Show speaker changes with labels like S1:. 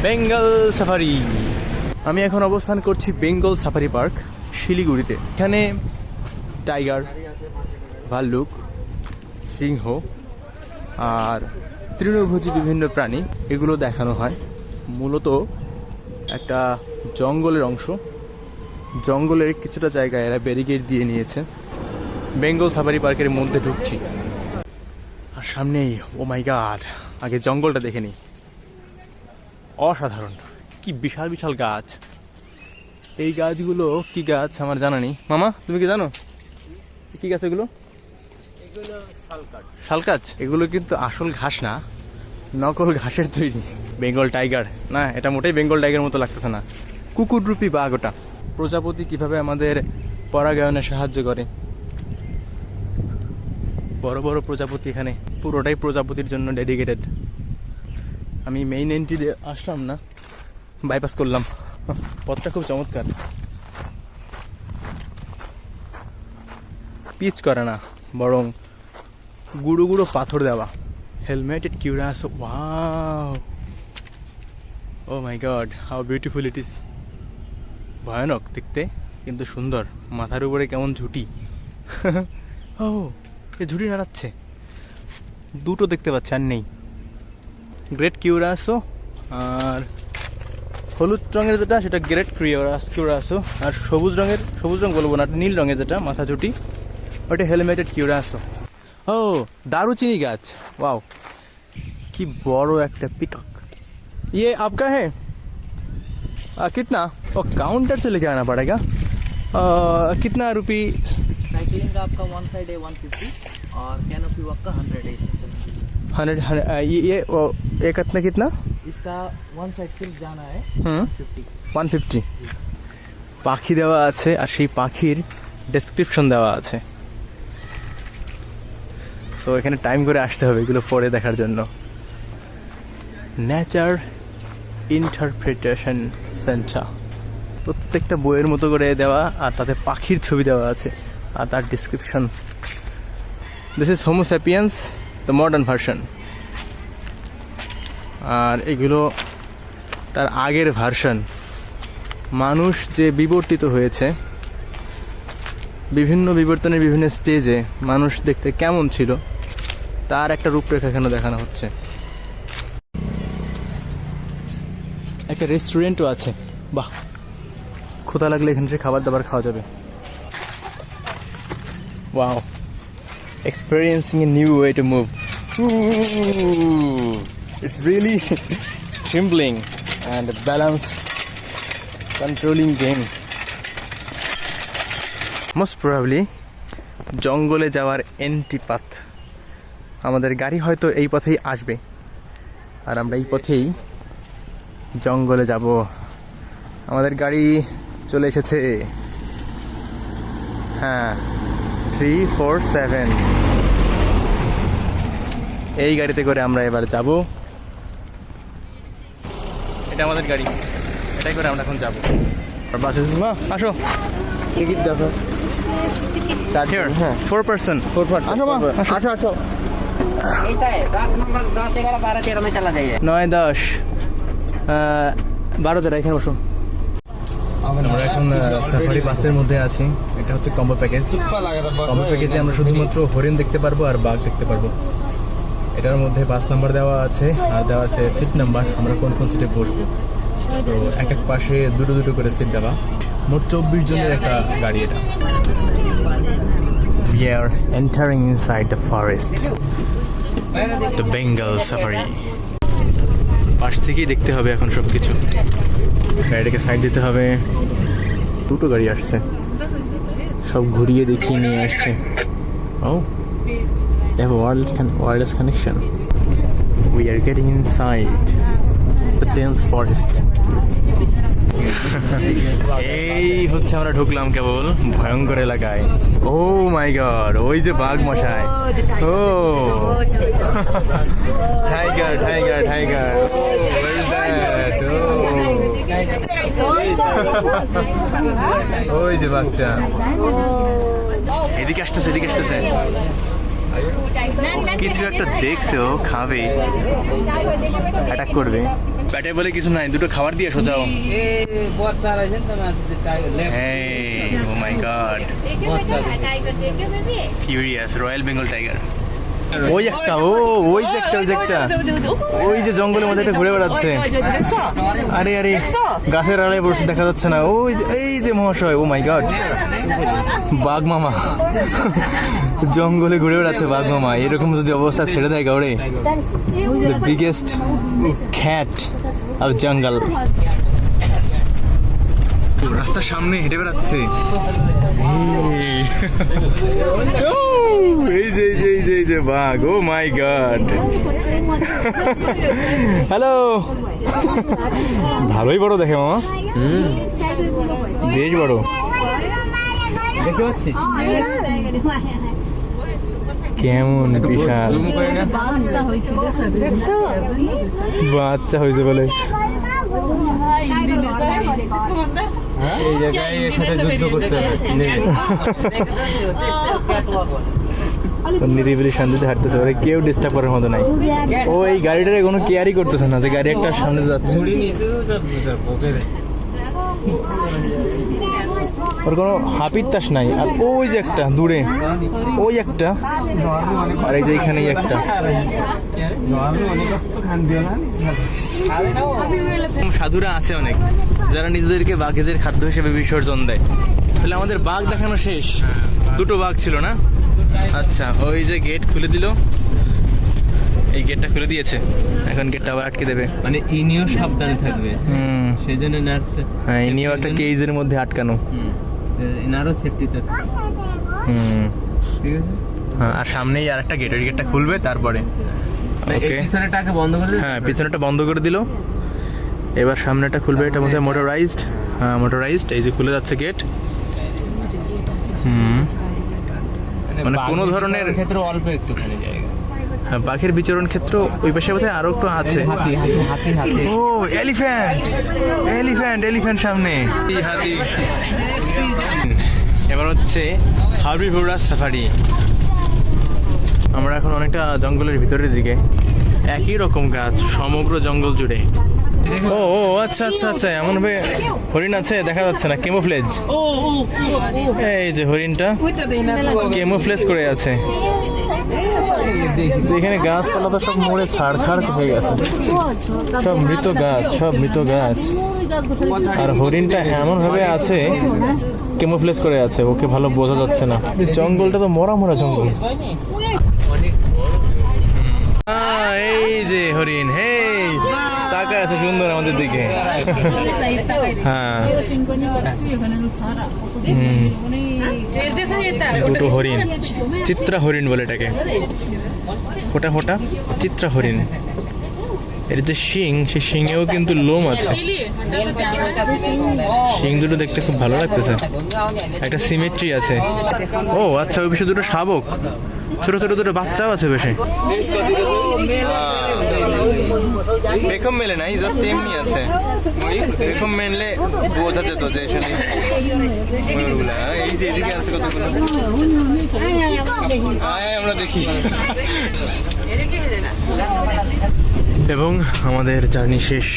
S1: Bengal safari. আমি এখন অবস্থান করছি বেঙ্গল সাফারি পার্ক শিলিগুড়িতে। এখানে টাইগার, ভাল্লুক, সিংহ আর তৃণভোজী বিভিন্ন প্রাণী এগুলো দেখানো হয়। মূলত একটা জঙ্গলের অংশ, জঙ্গলের কিছুটা জায়গায় এরা ব্যারিকেড দিয়ে নিয়েছে। বেঙ্গল সাফারি পার্কের মধ্যে ঢুকছি আর সামনেই, ও মাই গড, আগে জঙ্গলটা দেখে নিই। অসাধারণ, কি বিশাল বিশাল গাছ। এই গাছগুলো কি গাছ আমার জানা নেই। মামা তুমি কি জানো কি গাছ এগুলো? শাল গাছ। এগুলো কিন্তু আসল ঘাস না, নকল ঘাসের তৈরি। বেঙ্গল টাইগার না, এটা মোটেই বেঙ্গল টাইগার মতো লাগতেছে না, কুকুররূপী বাঘ ওটা। প্রজাপতি কিভাবে আমাদের পরাগায়নে সাহায্য করে। বড় বড় প্রজাপতি এখানে, পুরোটাই প্রজাপতির জন্য ডেডিকেটেড। আমি মেইন এন্ট্রি দিয়ে আসলাম না, বাইপাস করলাম। পথটা খুব চমৎকার, পিচ করে না, বরং গুঁড়ো গুঁড়ো পাথর দেওয়া। Helmeted curassow, wow, oh my god, how beautiful it is. ভয়ানক দেখতে কিন্তু সুন্দর। মাথার উপরে কেমন ঝুঁটি। ও, এ ঝুঁটি নাড়াচ্ছে। দুটো দেখতে পাচ্ছি, আর নেই। গ্রেট কিউরাসো, আর হলুদ রঙের যেটা সেটা গ্রেট কিউরাসো, আর সবুজ রং বলবো না, নীল রঙের যেটা মাথা ঝুঁটি ওটা হেলমেটেড কিউরাসো। ও, দারুচিনি গাছ, ওয়াও, কি বড় একটা পিকক। ये आपका है कितना? और काउंटर से लेके आना पड़ेगा। कितना रुपी?
S2: साइकिलिंग का आपका वन साइड है 150 और कैनोपी वॉक का 100 है इसमें चलने के लिए।
S1: 100 ये कितना?
S2: इसका वन साइड सिर्फ जाना है
S1: 150। পাখি দেওয়া আছে আর সেই পাখির ডেসক্রিপশন দেওয়া আছে। সো এখানে টাইম করে আসতে হবে এগুলো পরে দেখার জন্য। নেচার ইন্টারপ্রিটেশন সেন্টার, প্রত্যেকটা বইয়ের মতো করে দেওয়া, আর তাতে পাখির ছবি দেওয়া আছে আর তার description. This is Homo sapiens, the modern version. আর এগুলো তার আগের ভার্সন। মানুষ যে বিবর্তিত হয়েছে, বিভিন্ন বিবর্তনের বিভিন্ন স্টেজে মানুষ দেখতে কেমন ছিল তার একটা রূপরেখা এখানে দেখানো হচ্ছে। একটা রেস্টুরেন্টও আছে, বাহ, ক্ষুধা লাগলে এখানে সে খাবার দাবার খাওয়া যাবে। Wow, experiencing a new way to move. It's really simpling and balance controlling game. Most probably জঙ্গলে যাওয়ার এন্ট্রি পাথ। আমাদের গাড়ি হয়তো এই পথেই আসবে আর আমরা এই পথেই জঙ্গলে যাব। আমাদের গাড়ি চলে এসেছে, হ্যাঁ, 347। এই গাড়িতে করে আমরা এবার যাব। এটা আমাদের গাড়ি, এটাই করে আমরা এখন যাবো। বাসে আসো, টিকিট দেখো। হ্যাঁ, 4 person। আসো মা, আসো আসো। 9, 10, 12 এখানে বসো। আমরা এখন সাফারি বাসের মধ্যে আছি। এটা হচ্ছে কম্বো প্যাকেজ। কম্বো প্যাকেজে আমরা শুধুমাত্র হরিণ দেখতে পারবো আর বাঘ দেখতে পারবো। এটার মধ্যে বাস নাম্বার দেওয়া আছে আর দেওয়া আছে সিট নাম্বার, আমরা কোন কোন সিটে বসবো। তো এক এক পাশে দুটো দুটো করে সিট দেওয়া। মোট 24 জনের একটা গাড়ি এটা। We are entering inside the forest, the Bengal safari. পাশ থেকেই দেখতে হবে এখন সবকিছু। গাড়িটাকে সাইড দিতে হবে। দুটো গাড়ি আসছে, সব ঘুরিয়ে দেখিয়ে নিয়ে আসছে। ও, they have a wireless connection. We are getting inside the dense forest. এই হচ্ছে আমরা ঢুকলাম কেবল ভয়ঙ্কর এলাকায়। ও মাই গড, ওই যে বাঘ মশাই। ও, টাইগার টাইগার টাইগার। ওই যে বাঘটা এদিকে আসতেছে, এদিকে আসতেছে। কিছু একটা দেখছে, ও খাবে, অ্যাটাক করবে। পেটে বলে কিছু নাই, দুটো খাবার দিয়ে সোজাও। Oh my god, curious royal Bengal tiger. ওই একটা, ওই যে একটা, ওই যে জঙ্গলের মধ্যে একটা ঘুরে বেড়াচ্ছে। আরে আরে গাছের আড়ালে বসে দেখা যাচ্ছে না, ওই যে এই যে মহাশয়, ও মাই গড, বাঘ মামা জঙ্গলে ঘুরে বেড়াচ্ছে বাঘ মামা। এরকম যদি অবস্থা ছেড়ে দেয় কাউরে, দ্য বিগেস্ট ক্যাট অফ জঙ্গল। রাস্তার সামনে হেঁটে বেড়াচ্ছে, এই যে এই যে বাঘ, ও মাই গড। হ্যালো, ভালোই বড় দেখে মামা, বেশ বড় দেখতে পাচ্ছি। কেমন বিশাল বাচ্চা হয়েছে বলে, এই জায়গায় এর সাথে যুদ্ধ করতে হবে। নিরিবিলি শান্তিতে হাঁটতেছে, ওরা কেউ ডিস্টার্ব করার মতো নাই। ও এই গাড়িটারে কোনো কেয়ারই করতেছে না, যে গাড়ি একটা সামনে যাচ্ছে, ওর কোনো হাপির তাস নাই। আর ওই যে একটা দূরে, ওই একটা, আর এই যে এইখানেই একটা। সাধুরা আছে অনেক, যারা নিজেদেরকে বাঘেদের খাদ্য হিসেবে বিসর্জন দেয়। তাহলে আমাদের বাঘ দেখানো শেষ, দুটো বাঘ ছিল না? আচ্ছা, ওই যে গেট খুলে দিল, এই গেটটা খুলে দিয়েছে, এখন গেটটা আবার আটকে দেবে,
S3: মানে ইনিও সাবধানে থাকবে, সেই জন্য নার্সে।
S1: হ্যাঁ, ইনিও একটা কেজের মধ্যে আটকানো,
S3: এনারও সেফটিতে ঠিক আছে।
S1: হ্যাঁ, আর সামনেই আর একটা গেট, ওই গেটটা খুলবে তারপরে। ওকে,
S3: পিছনেটাকে বন্ধ করে দিল।
S1: হ্যাঁ, পিছনেটা বন্ধ করে দিল, এবার সামনেটা খুলবে। এটার মধ্যে মোটরাইজড, হ্যাঁ মোটরাইজড, এই যে খুলে যাচ্ছে গেট। মানে কোনো ধরনের
S3: ক্ষেত্রে অল্প একটুখানি জায়গা।
S1: হ্যাঁ, বাঘের বিচরণ ক্ষেত্র ওই পাশে বোধহয় আরো একটু আছে। ও এলিফ্যান্ট সামনে, হাতি। এবার হচ্ছে হার্বিভোরাস সাফারি। আমরা এখন অনেকটা জঙ্গলের ভিতরের দিকে, একই রকম গাছ সমগ্র জঙ্গল জুড়ে। ও আচ্ছা, এমন ভাবে হরিণ আছে, দেখা যাচ্ছে না, কেমোফ্লেজ। এই যে হরিণটা কেমোফ্লেজ করে আছে। এখানে গাছপালা তো সব মরে ছাড়খাড় হয়ে গেছে, সব মৃত গাছ। আর হরিণটা এমন ভাবে আছে, কেমোফ্লেজ করে আছে, ওকে ভালো বোঝা যাচ্ছে না। জঙ্গলটা তো মরা জঙ্গল। এই যে হরিণ, হে তাকায় আছে সুন্দর আমাদের দিকে। হ্যাঁ, দুটো হরিণ, চিত্রা হরিণ বলে এটাকে, ফোটা চিত্রা হরিণ। এর যে শিং, সেই শিঙেও কিন্তু লোম আছে। শিং দুটো দেখতে খুব ভালো লাগতেছে, একটা সিমেট্রি আছে। ও আচ্ছা, ওই বিষয়ে দুটো শাবক, ছোট দুটো বাচ্চাও আছে বেশি। বেকম মেলে নাই, জাস্ট এমনি আছে। বেকম মেনলে বোঝা যেত যে ময়ূরগুলা। এই যে এদিকে আছে কতগুলো, আমরা দেখি। এবং আমাদের জার্নি শেষ।